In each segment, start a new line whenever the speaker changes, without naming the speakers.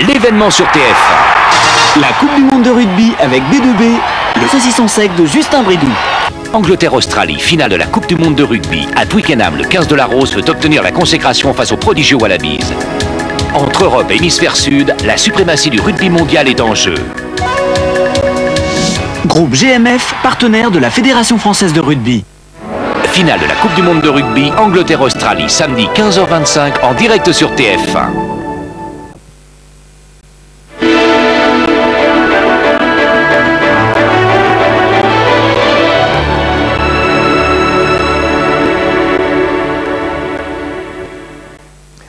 l'événement sur TF1.
La Coupe du Monde de rugby avec B2B, le saucisson sec de Justin Bridou.
Angleterre-Australie, finale de la Coupe du Monde de rugby. À Twickenham, le 15 de la Rose veut obtenir la consécration face aux prodigieux Wallabies. Entre Europe et Hémisphère Sud, la suprématie du rugby mondial est en jeu.
Groupe GMF, partenaire de la Fédération française de rugby.
Finale de la Coupe du Monde de rugby, Angleterre-Australie, samedi 15h25 en direct sur TF1.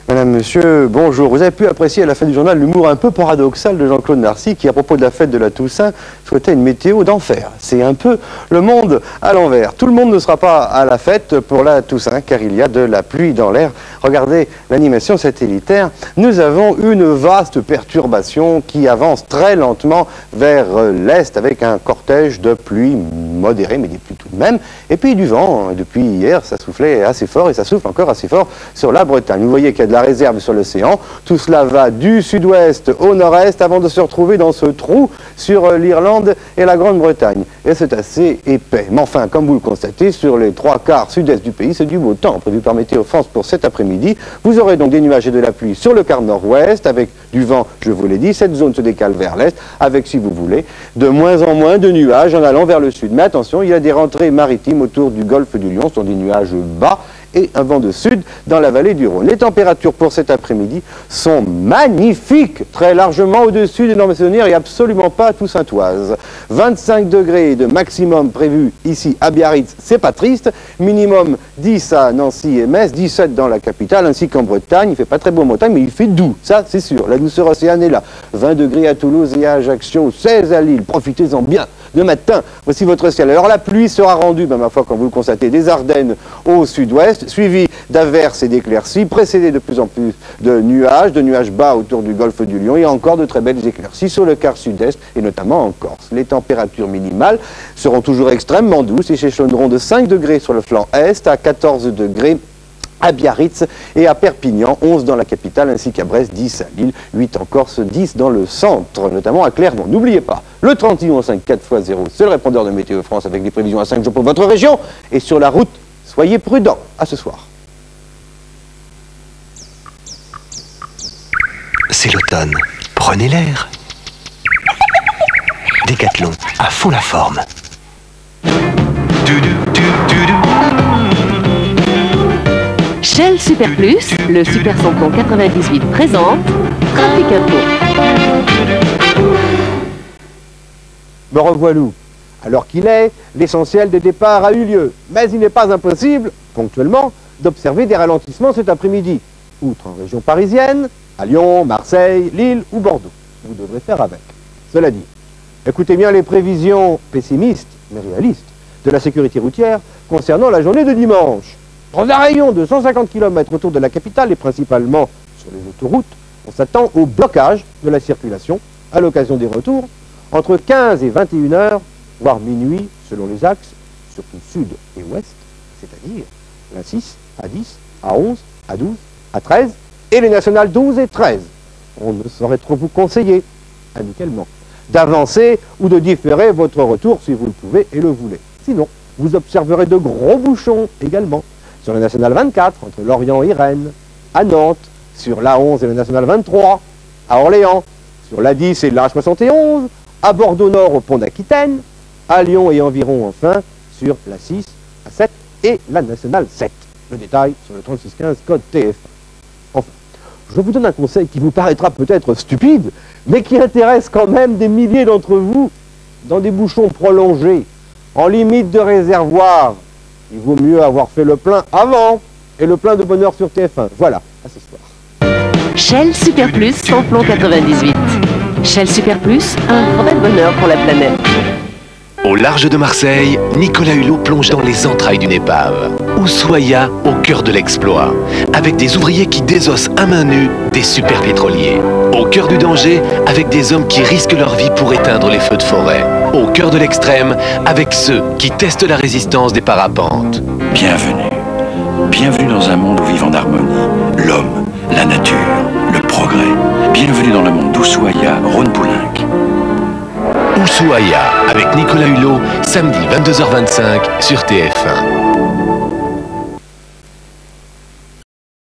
Madame, monsieur, bonjour. Vous avez pu apprécier à la fin du journal l'humour un peu paradoxal de Jean-Claude Narcy qui, à propos de la fête de la Toussaint, souhaitait une météo d'enfer. C'est un peu le monde à l'envers. Tout le monde ne sera pas à la fête pour la Toussaint car il y a de la pluie dans l'air. Regardez l'animation satellitaire. Nous avons une vaste perturbation qui avance très lentement vers l'est avec un cortège de pluie modérée, mais des pluies tout de même. Et puis du vent. Depuis hier, ça soufflait assez fort et ça souffle encore assez fort sur la Bretagne. Vous voyez qu'il y a de la réserve sur l'océan. Tout cela va du sud-ouest au nord-est avant de se retrouver dans ce trou sur l'Irlande et la Grande-Bretagne. Et c'est assez épais. Mais enfin, comme vous le constatez, sur les 3/4 sud-est du pays, c'est du beau temps prévu par Météo France pour cet après-midi. Vous aurez donc des nuages et de la pluie sur le quart nord-ouest avec du vent, je vous l'ai dit. Cette zone se décale vers l'est avec, si vous voulez, de moins en moins de nuages en allant vers le sud. Mais attention, il y a des rentrées maritimes autour du golfe du Lion. Ce sont des nuages bas et un vent de sud dans la vallée du Rhône. Les températures pour cet après-midi sont magnifiques, très largement au-dessus des normes saisonnières et absolument pas toussaintoises. 25 degrés de maximum prévu ici à Biarritz, c'est pas triste. Minimum 10 à Nancy et Metz, 17 dans la capitale ainsi qu'en Bretagne. Il fait pas très beau en Bretagne, mais il fait doux, ça c'est sûr. La douceur océane est là. 20 degrés à Toulouse et à Ajaccio, 16 à Lille. Profitez-en bien. De matin, voici votre ciel. Alors la pluie sera rendue, ma foi, comme vous le constatez, des Ardennes au sud-ouest, suivie d'averses et d'éclaircies, précédées de plus en plus de nuages bas autour du golfe du Lion et encore de très belles éclaircies sur le quart sud-est et notamment en Corse. Les températures minimales seront toujours extrêmement douces et s'échelonneront de 5 degrés sur le flanc est à 14 degrés à Biarritz et à Perpignan, 11 dans la capitale, ainsi qu'à Brest, 10 à Lille, 8 en Corse, 10 dans le centre, notamment à Clermont. N'oubliez pas, le 31 4 x 0, c'est le répondeur de Météo France avec des prévisions à 5 jours pour votre région. Et sur la route, soyez prudents. À ce soir.
C'est l'automne. Prenez l'air. Décathlon, à fond la forme.
Shell Super Plus, le Super Samplon 98 présente Trafic Info.
Me revoilà. Alors qu'il est, l'essentiel des départs a eu lieu. Mais il n'est pas impossible, ponctuellement, d'observer des ralentissements cet après-midi. Outre en région parisienne, à Lyon, Marseille, Lille ou Bordeaux. Vous devrez faire avec. Cela dit, écoutez bien les prévisions pessimistes, mais réalistes, de la sécurité routière concernant la journée de dimanche. Dans un rayon de 150 km autour de la capitale et principalement sur les autoroutes, on s'attend au blocage de la circulation à l'occasion des retours entre 15 et 21 heures, voire minuit selon les axes, surtout sud et ouest, c'est-à-dire la 6 à 10, à 11, à 12, à 13 et les nationales 12 et 13. On ne saurait trop vous conseiller, amicalement, d'avancer ou de différer votre retour si vous le pouvez et le voulez. Sinon, vous observerez de gros bouchons également sur la nationale 24 entre Lorient et Rennes, à Nantes, sur la 11 et la nationale 23, à Orléans, sur la 10 et la 71, à Bordeaux-Nord au pont d'Aquitaine, à Lyon et environ enfin sur la 6, la 7 et la nationale 7. Le détail sur le 3615 code TF1. Enfin, je vous donne un conseil qui vous paraîtra peut-être stupide, mais qui intéresse quand même des milliers d'entre vous dans des bouchons prolongés, en limite de réservoir. Il vaut mieux avoir fait le plein avant et le plein de bonheur sur TF1. Voilà, à ce soir.
Shell Super Plus Samplon 98. Shell Super Plus, un vrai bonheur pour la planète.
Au large de Marseille, Nicolas Hulot plonge dans les entrailles d'une épave. Ushuaïa, au cœur de l'exploit, avec des ouvriers qui désossent à main nue des super pétroliers. Au cœur du danger, avec des hommes qui risquent leur vie pour éteindre les feux de forêt. Au cœur de l'extrême, avec ceux qui testent la résistance des parapentes.
Bienvenue. Bienvenue dans un monde où vivent en harmonie l'homme, la nature, le progrès. Bienvenue dans le monde d'Ushuaïa, Rhône-Poulenc.
Ushuaïa avec Nicolas Hulot, samedi 22h25 sur TF1.